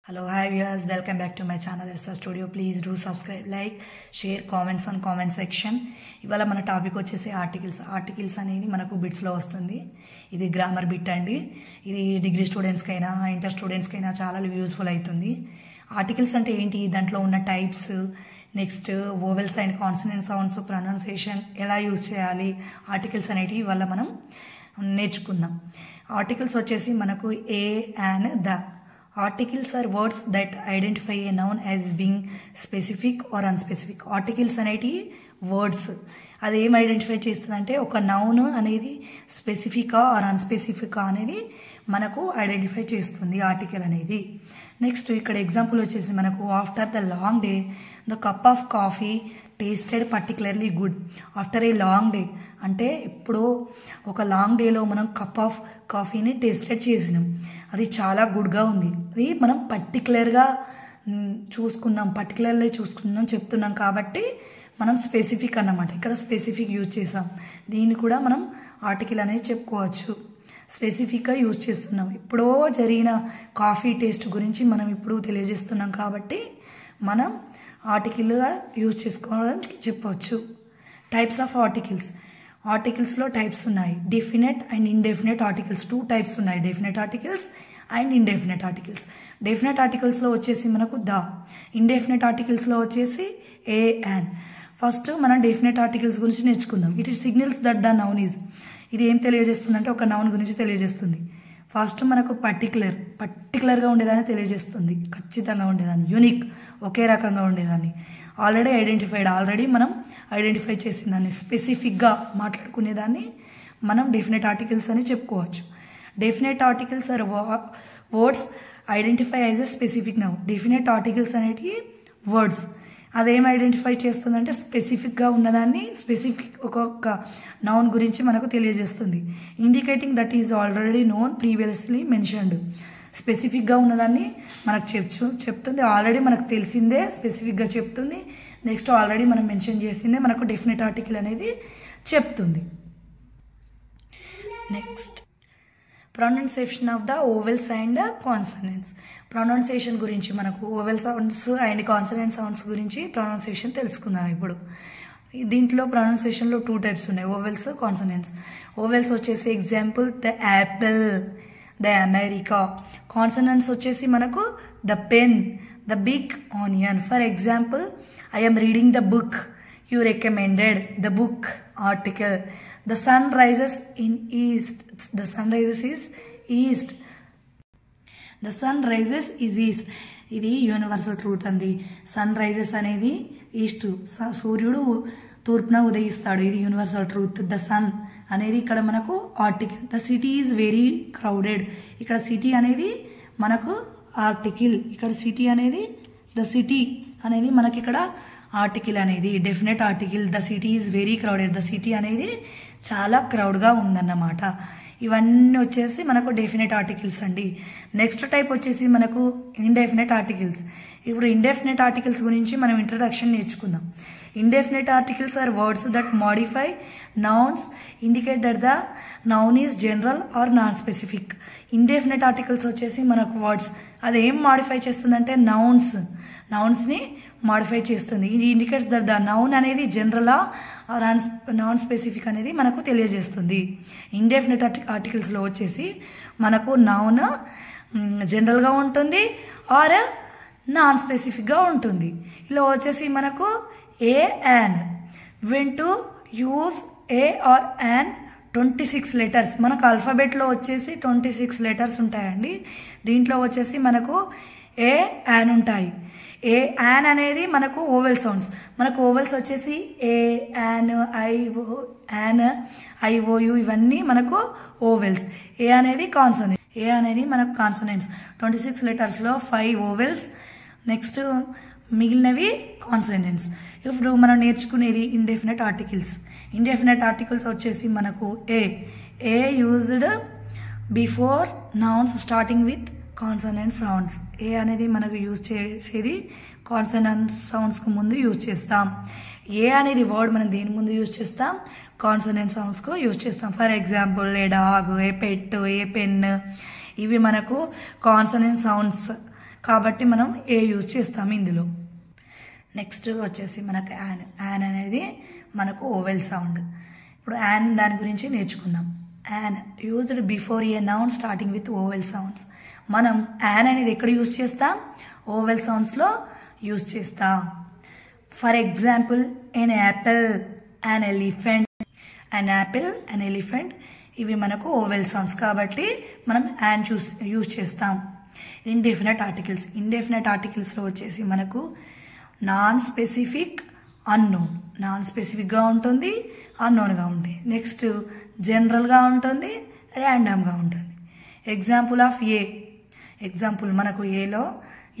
Hello, hi viewers, welcome back to my channel Ersa Studio. Please do subscribe, like, share, comments on comment section. ఇవాళ మన topic వచ్చేసి articles అనేది మనకు bits లో వస్తుంది. ఇది గ్రామర్ బిట్ అండి. ఇది డిగ్రీ స్టూడెంట్స్ కైనా ఇంటర్ స్టూడెంట్స్ కైనా చాలా యూస్ఫుల్ అవుతుంది. ఆర్టికల్స్ అంటే ఏంటి, దాంట్లో ఉన్న types, next vowels and consonant sounds, pronunciation ఎలా యూజ్ చేయాలి, ఆర్టికల్స్ అనేటివి ఇవాళ మనం నేర్చుకుందాం. ఆర్టికల్స్ వచ్చేసి మనకు ఏ and the. Articles are words that identify a noun as being specific or unspecific. Articles అనేటి వర్డ్స్, అది ఏం ఐడెంటిఫై చేస్తుందంటే ఒక నౌన్ అనేది స్పెసిఫికా ఆర్ అన్స్పెసిఫికా అనేది మనకు ఐడెంటిఫై చేస్తుంది ఆర్టికల్ అనేది. నెక్స్ట్ ఇక్కడ ఎగ్జాంపుల్ వచ్చేసి మనకు after the long day the cup of coffee tasted particularly good. After a long day అంటే ఇప్పుడు ఒక లాంగ్ డేలో మనం కప్ ఆఫ్ కాఫీని టేస్టెడ్ చేసినాం, అది చాలా గుడ్గా ఉంది. అది మనం పర్టికులర్గా చూసుకున్నాం చెప్తున్నాం కాబట్టి మనం స్పెసిఫిక్ అన్నమాట. ఇక్కడ స్పెసిఫిక్ యూజ్ చేసాం, దీన్ని కూడా మనం ఆర్టికల్ అనేది చెప్పుకోవచ్చు. స్పెసిఫిక్గా యూజ్ చేస్తున్నాం, ఎప్పుడో జరిగిన కాఫీ టేస్ట్ గురించి మనం ఇప్పుడు తెలియజేస్తున్నాం కాబట్టి మనం ఆర్టికల్గా యూజ్ చేసుకోవడానికి చెప్పవచ్చు. Types of articles. ఆర్టికల్స్లో టైప్స్ ఉన్నాయి, definite and indefinite articles. 2 types ఉన్నాయి, definite articles and indefinite articles. Definite ఆర్టికల్స్లో వచ్చేసి మనకు ద, ఇండెఫినెట్ ఆర్టికల్స్లో వచ్చేసి ఏ అండ్. ఫస్ట్ మనం డెఫినెట్ ఆర్టికల్స్ గురించి నేర్చుకుందాం. It is signals that the noun is. ఇది ఏం తెలియజేస్తుందంటే ఒక నౌన్ గురించి తెలియజేస్తుంది. ఫస్ట్ మనకు పర్టికులర్గా ఉండేదాన్ని తెలియజేస్తుంది, ఖచ్చితంగా ఉండేదాన్ని, యూనిక్, ఒకే రకంగా ఉండేదాన్ని, ఆల్రెడీ మనం ఐడెంటిఫై చేసిన దాన్ని, స్పెసిఫిక్గా మాట్లాడుకునేదాన్ని మనం డెఫినెట్ ఆర్టికల్స్ అని చెప్పుకోవచ్చు. Definite articles are words identify as a specific noun. Definite articles అనేటివి వర్డ్స్, అదేం ఐడెంటిఫై చేస్తుందంటే స్పెసిఫిక్గా ఉన్నదాన్ని, స్పెసిఫిక్ ఒక్కొక్క నౌన్ గురించి మనకు తెలియజేస్తుంది. Indicating that is already known previously mentioned. స్పెసిఫిక్గా ఉన్నదాన్ని మనకు చెప్తుంది, ఆల్రెడీ మనకు తెలిసిందే స్పెసిఫిక్గా చెప్తుంది. నెక్స్ట్ ఆల్రెడీ మనం మెన్షన్ చేసిందే మనకు డెఫినెట్ ఆర్టికల్ అనేది చెప్తుంది. Next pronunciation of the vowels and consonants. Pronunciation గురించి మనకు vowel sounds and consonant sounds గురించి ప్రొనౌన్సియేషన్ తెలుసుకుందాం ఇప్పుడు. దీంట్లో ప్రొనౌన్సియేషన్లో 2 టైప్స్ ఉన్నాయి, ఓవెల్స్, కాన్సనెంట్స్. ఓవెల్స్ వచ్చేసి example the apple, the America. Consonants వచ్చేసి మనకు the pen, the big onion. For example I am reading the book, you recommended the book, article. The sun rises in east, the sun rises is east, the sun rises is east. ఇది universal truth అండి. Sun rises అనేది east, సూర్యుడు తూర్పున ఉదయిస్తాడు, ఇది universal truth. The sun అనేది ఇక్కడ మనకు article. The city is very crowded, ఇక్కడ సిటీ అనేది మనకు ఆర్టికల్. ఇక్కడ సిటీ అనేది, ద సిటీ అనేది మనకి ఇక్కడ ఆర్టికల్ అనేది definite article. The city is very crowded, the city అనేది చాలా క్రౌడ్గా ఉందన్నమాట. ఇవన్నీ వచ్చేసి మనకు డెఫినెట్ ఆర్టికల్స్ అండి. నెక్స్ట్ టైప్ వచ్చేసి మనకు ఇండెఫినెట్ ఆర్టికల్స్. ఇప్పుడు ఇండెఫినెట్ ఆర్టికల్స్ గురించి మనం ఇంట్రడక్షన్ నేర్చుకుందాం. Indefinite articles are words that modify nouns, indicate that the noun is general or non specific. Indefinite articles వచ్చేసి మనకు వర్డ్స్, అది ఏం మాడిఫై చేస్తుందంటే నౌన్స్ని మాడిఫై చేస్తుంది. ఇది ఇండికేట్స్ దట్ ద నౌన్ అనేది జనరలా ఆర్ నాన్ స్పెసిఫిక్ అనేది మనకు తెలియజేస్తుంది. ఇండెఫినెట్ ఆర్టికల్స్లో వచ్చేసి మనకు నౌన్ జనరల్గా ఉంటుంది ఆర్ నాన్ స్పెసిఫిక్గా ఉంటుంది. ఇలా వచ్చేసి మనకు a an. When to use a or an 26 letters. మనకు ఆల్ఫాబెట్లో వచ్చేసి 26 లెటర్స్ ఉంటాయండి. దీంట్లో వచ్చేసి మనకు ఏ యాన్ ఉంటాయి. ఏ యాన్ అనేది మనకు ఓవెల్ సౌండ్స్. మనకు ఓవెల్స్ వచ్చేసి ఏ యాన్, ఐఓయు ఇవన్నీ మనకు ఓవెల్స్. ఏ అనేది కాన్సోనెంట్, ఏ అనేది మనకు కాన్సోనెంట్స్. 26 లెటర్స్లో 5 ఓవెల్స్, నెక్స్ట్ మిగిలినవి కాన్సోనెంట్స్. ఇప్పుడు మనం నేర్చుకునేది ఇండెఫినెట్ ఆర్టికల్స్. ఇండెఫినెట్ ఆర్టికల్స్ వచ్చేసి మనకు a used before nouns starting with consonant sounds. A అనేది మనకు యూజ్ చేసేది కాన్సనెంట్ సౌండ్స్కు ముందు యూజ్ చేస్తాం. ఏ అనేది వర్డ్ మనం దేని ముందు యూజ్ చేస్తాం, కాన్సనెంట్ సౌండ్స్కు యూజ్ చేస్తాం. For example A dog, A pet, a pen, ఇవి మనకు కాన్సనెంట్ సౌండ్స్ కాబట్టి మనం ఏ యూజ్ చేస్తాము ఇందులో. నెక్స్ట్ వచ్చేసి మనకు యాన్. యాన్ అనేది మనకు ఓవెల్ సౌండ్. ఇప్పుడు యాన్ దాని గురించి నేర్చుకుందాం. An used before a noun starting with vowel sounds. మనం యాన్ అనేది ఎక్కడ యూజ్ చేస్తాం? ఓవెల్ సౌండ్స్లో యూజ్ చేస్తాం. For example an apple, an elephant. An apple, an elephant ఇవి మనకు ఓవెల్ సౌండ్స్ కాబట్టి మనం యాన్ యూజ్ చేస్తాం. Indefinite articles. ఇండెఫినెట్ ఆర్టికల్స్లో వచ్చేసి మనకు నాన్ స్పెసిఫిక్, అన్నోన్. నాన్ స్పెసిఫిక్గా ఉంటుంది, అన్నోన్గా ఉంటుంది. నెక్స్ట్ జనరల్గా ఉంటుంది, ర్యాండమ్గా ఉంటుంది. Example of A. ఎగ్జాంపుల్ మనకు ఏలో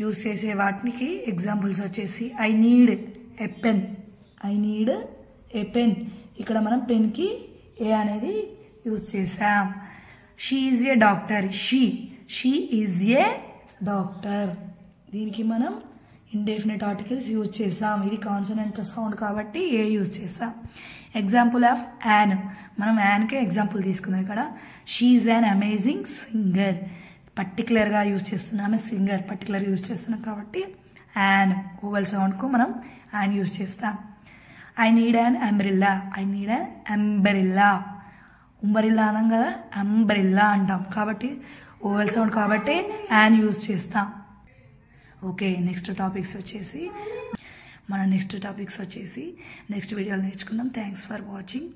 యూజ్ చేసే వాటికి ఎగ్జాంపుల్స్ వచ్చేసి I need a pen. I need a pen. ఇక్కడ మనం పెన్కి ఏ అనేది యూజ్ చేసాం. She is a doctor. She is a doctor. దీనికి మనం ఇండెఫినెట్ ఆర్టికల్స్ యూజ్ చేసాం. ఇది కాన్సనెంట్ సౌండ్ కాబట్టి ఏ యూజ్ చేసాం. Example of an. మనం యాన్కే ఎగ్జాంపుల్ తీసుకుందాం. ఇక్కడ she is an amazing singer. పర్టికులర్గా యూజ్ చేస్తున్నామే సింగర్, పర్టికులర్ యూజ్ చేస్తున్నాం కాబట్టి యాన్. ఓవెల్ సౌండ్కు మనం యాన్ యూజ్ చేస్తాం. I need an umbrella. I need an umbrella. Umbrella అనం కదా, అంబ్రెల్లా అంటాం కాబట్టి ఓవెల్ సౌండ్ కాబట్టి యాన్ యూజ్ చేస్తాం. ఓకే, నెక్స్ట్ టాపిక్స్ వచ్చేసి నెక్స్ట్ వీడియోలో నేర్చుకుందాం. Thanks for watching.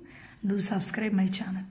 Do subscribe my channel.